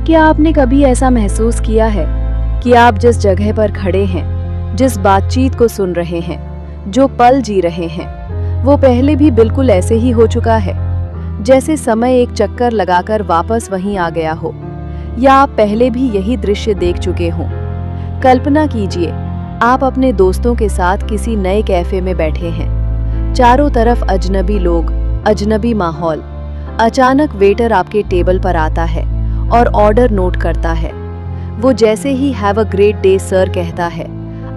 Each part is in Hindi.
क्या आपने कभी ऐसा महसूस किया है कि आप जिस जगह पर खड़े हैं, जिस बातचीत को सुन रहे हैं, जो पल जी रहे हैं, वो पहले भी बिल्कुल ऐसे ही हो चुका है, जैसे समय एक चक्कर लगाकर वापस वहीं आ गया हो, या आप पहले भी यही दृश्य देख चुके हों। कल्पना कीजिए, आप अपने दोस्तों के साथ किसी नए कैफे में बैठे हैं। चारों तरफ अजनबी लोग, अजनबी माहौल। अचानक वेटर आपके टेबल पर आता है और ऑर्डर नोट करता है। वो जैसे he have a great day sir कहता है,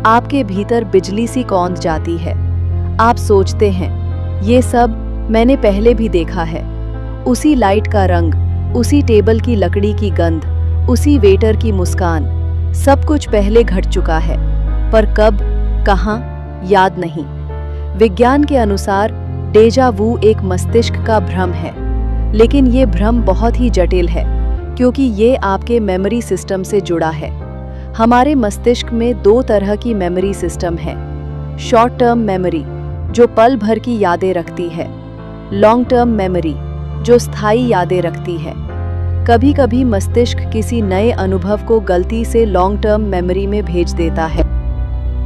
आपके भीतर बिजली सी कौंध जाती है। आप सोचते हैं, ये सब मैंने पहले भी देखा है। उसी लाइट का रंग, उसी टेबल की लकड़ी की गंध, उसी वेटर की मुस्कान, सब कुछ पहले घट चुका है, पर कब, कहाँ, याद नहीं। विज्ञान के अनुसार डेजा वू एक मस्तिष्क का भ्रम है, लेकिन ये भ्रम बहुत ही जटिल है, क्योंकि ये आपके मेमोरी सिस्टम से जुड़ा है। हमारे मस्तिष्क में दो तरह की मेमोरी सिस्टम है। शॉर्ट टर्म मेमोरी, जो पल भर की यादें रखती है। लॉन्ग टर्म मेमोरी, जो स्थायी यादें रखती है। कभी कभी मस्तिष्क किसी नए अनुभव को गलती से लॉन्ग टर्म मेमोरी में भेज देता है,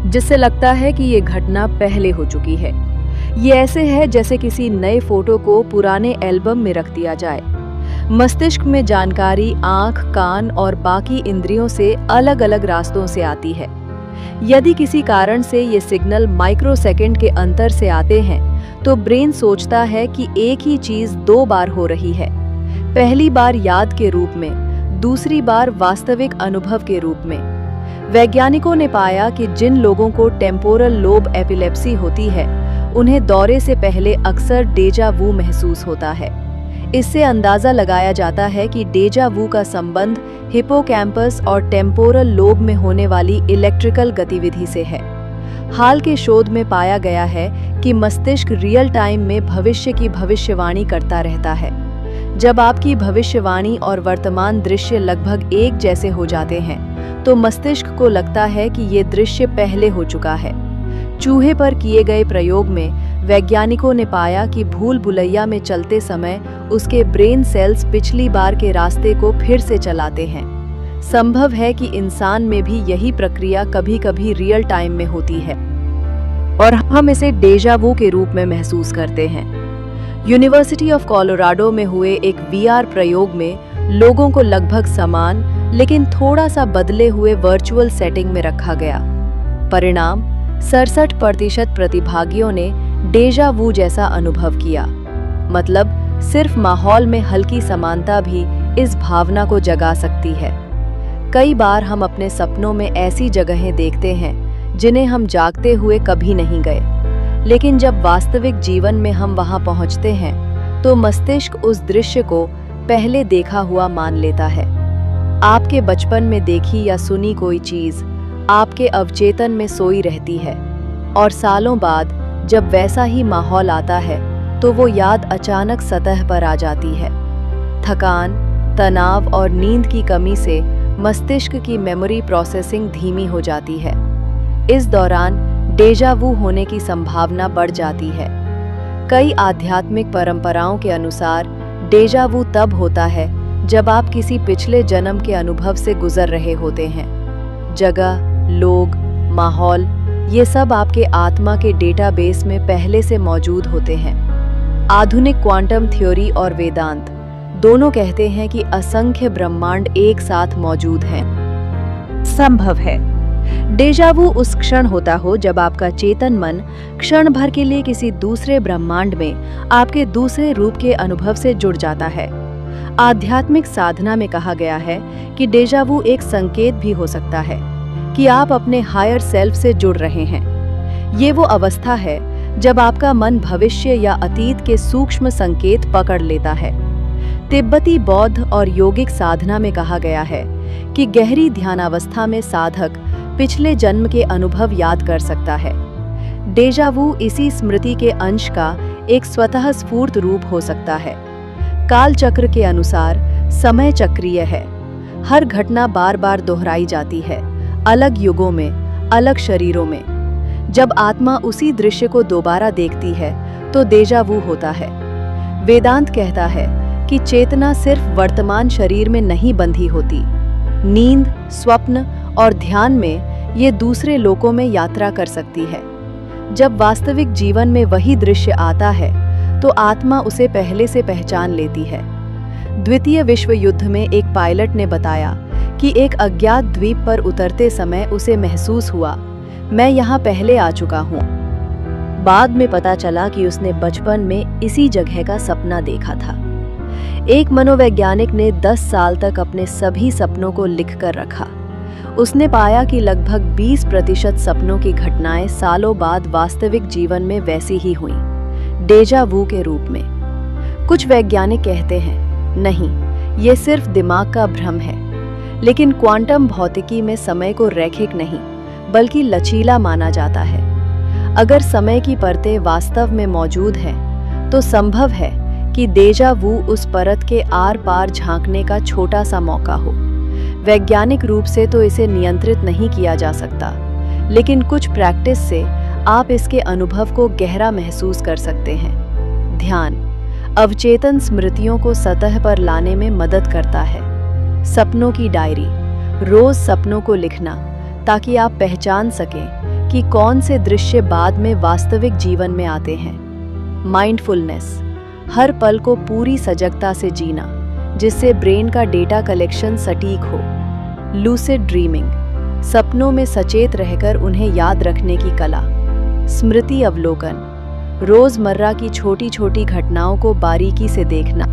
जिससे लगता है कि ये घटना पहले हो चुकी है। ये ऐसे है जैसे किसी नए फोटो को पुराने एल्बम में रख दिया जाए। मस्तिष्क में जानकारी आंख, कान और बाकी इंद्रियों से अलग अलग रास्तों से आती है। यदि किसी कारण से ये सिग्नल माइक्रोसेकंड के अंतर से आते हैं, तो ब्रेन सोचता है कि एक ही चीज दो बार हो रही है। पहली बार याद के रूप में, दूसरी बार वास्तविक अनुभव के रूप में। वैज्ञानिकों ने पाया कि जिन लोगों को टेम्पोरल लोब एपिलेप्सी होती है, उन्हें दौरे से पहले अक्सर डेजा वू महसूस होता है। इससे अंदाजा लगाया जाता है कि डेजा वू का संबंध हिपोकैम्पस और टेम्पोरल लोब में होने वाली इलेक्ट्रिकल गतिविधि से है। हाल के शोध में पाया गया है कि मस्तिष्क रियल टाइम में भविष्य की भविष्यवाणी करता रहता है। जब आपकी भविष्यवाणी और वर्तमान दृश्य लगभग एक जैसे हो जाते हैं, तो मस्तिष्क को लगता है कि ये दृश्य पहले हो चुका है। चूहे पर किए गए प्रयोग में वैज्ञानिकों ने पाया कि भूल भुलैया में चलते समय उसके ब्रेन सेल्स पिछली बार के रास्ते को फिर से चलाते हैं। संभव है कि इंसान में भी यही प्रक्रिया कभी-कभी रियल टाइम में होती है और हम इसे डेजा वू के रूप में महसूस करते हैं। यूनिवर्सिटी ऑफ कोलोराडो में हुए एक वीआर प्रयोग में लोगों को लगभग समान लेकिन थोड़ा सा बदले हुए वर्चुअल सेटिंग में रखा गया। परिणाम, 67% प्रतिभागियों ने डेजा वू जैसा अनुभव किया। मतलब सिर्फ माहौल में हल्की समानता भी इस भावना को जगा सकती है। कई बार हम अपने सपनों में ऐसी जगहें देखते हैं जिन्हें हम जागते हुए कभी नहीं गए, लेकिन जब वास्तविक जीवन में हम वहां पहुंचते हैं तो मस्तिष्क उस दृश्य को पहले देखा हुआ मान लेता है। आपके बचपन में देखी या सुनी कोई चीज आपके अवचेतन में सोई रहती है, और सालों बाद जब वैसा ही माहौल आता है तो वो याद अचानक सतह पर आ जाती है। थकान, तनाव और नींद की कमी से मस्तिष्क की मेमोरी प्रोसेसिंग धीमी हो जाती है। इस दौरान डेजा वू होने की संभावना बढ़ जाती है। कई आध्यात्मिक परंपराओं के अनुसार डेजा वू तब होता है जब आप किसी पिछले जन्म के अनुभव से गुजर रहे होते हैं। जगह, लोग, माहौल, ये सब आपके आत्मा के डेटाबेस में पहले से मौजूद होते हैं। आधुनिक क्वांटम थ्योरी और वेदांत दोनों कहते हैं कि असंख्य ब्रह्मांड एक साथ मौजूद हैं। संभव है डेजा वू उस क्षण होता हो जब आपका चेतन मन क्षण भर के लिए किसी दूसरे ब्रह्मांड में आपके दूसरे रूप के अनुभव से जुड़ जाता है। आध्यात्मिक साधना में कहा गया है कि डेजा वू एक संकेत भी हो सकता है कि आप अपने हायर सेल्फ से जुड़ रहे हैं। ये वो अवस्था है जब आपका मन भविष्य या अतीत के सूक्ष्म संकेत पकड़ लेता है। तिब्बती बौद्ध और योगिक साधना में कहा गया है कि गहरी ध्यानावस्था में साधक पिछले जन्म के अनुभव याद कर सकता है। डेजा वू इसी स्मृति के अंश का एक स्वतः स्फूर्त रूप हो सकता है। काल चक्र के अनुसार समय चक्रीय है। हर घटना बार बार दोहराई जाती है, अलग युगों में, अलग शरीरों में। जब आत्मा उसी दृश्य को दोबारा देखती है तो डेजा वू होता है। वेदांत कहता है कि चेतना सिर्फ वर्तमान शरीर में नहीं बंधी होती। नींद, स्वप्न और ध्यान में ये दूसरे लोकों में यात्रा कर सकती है। जब वास्तविक जीवन में वही दृश्य आता है तो आत्मा उसे पहले से पहचान लेती है। द्वितीय विश्व युद्ध में एक पायलट ने बताया कि एक अज्ञात द्वीप पर उतरते समय उसे महसूस हुआ, मैं यहाँ पहले आ चुका हूँ। बाद में पता चला कि उसने बचपन में इसी जगह का सपना देखा था। एक मनोवैज्ञानिक ने 10 साल तक अपने सभी सपनों को लिखकर रखा। उसने पाया कि लगभग 20% सपनों की घटनाएं सालों बाद वास्तविक जीवन में वैसी ही हुईं, डेजा वू के रूप में। कुछ वैज्ञानिक कहते हैं, नहीं, ये सिर्फ दिमाग का भ्रम है। लेकिन क्वांटम भौतिकी में समय को रैखिक नहीं, बल्कि लचीला माना जाता है। अगर समय की परतें वास्तव में मौजूद हैं, तो संभव है कि डेजा वू उस परत के आर पार झांकने का छोटा सा मौका हो। वैज्ञानिक रूप से तो इसे नियंत्रित नहीं किया जा सकता, लेकिन कुछ प्रैक्टिस से आप इसके अनुभव को गहरा महसूस कर सकते हैं। ध्यान अवचेतन स्मृतियों को सतह पर लाने में मदद करता है। सपनों की डायरी, रोज सपनों को लिखना ताकि आप पहचान सकें कि कौन से दृश्य बाद में वास्तविक जीवन में आते हैं। माइंडफुलनेस, हर पल को पूरी सजगता से जीना, जिससे ब्रेन का डेटा कलेक्शन सटीक हो। लूसिड ड्रीमिंग, सपनों में सचेत रहकर उन्हें याद रखने की कला। स्मृति अवलोकन, रोजमर्रा की छोटी छोटी घटनाओं को बारीकी से देखना।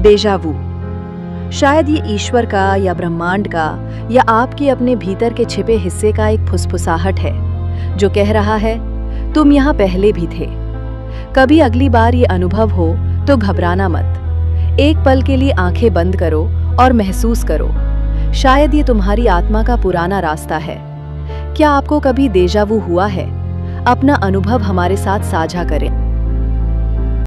डेजा वू, शायद ये ईश्वर का या ब्रह्मांड का या आपके अपने भीतर के छिपे हिस्से का एक फुसफुसाहट है जो कह रहा है, तुम यहाँ पहले भी थे। कभी अगली बार ये अनुभव हो तो घबराना मत। एक पल के लिए आंखें बंद करो और महसूस करो, शायद ये तुम्हारी आत्मा का पुराना रास्ता है। क्या आपको कभी डेजा वू हुआ है? अपना अनुभव हमारे साथ साझा करें।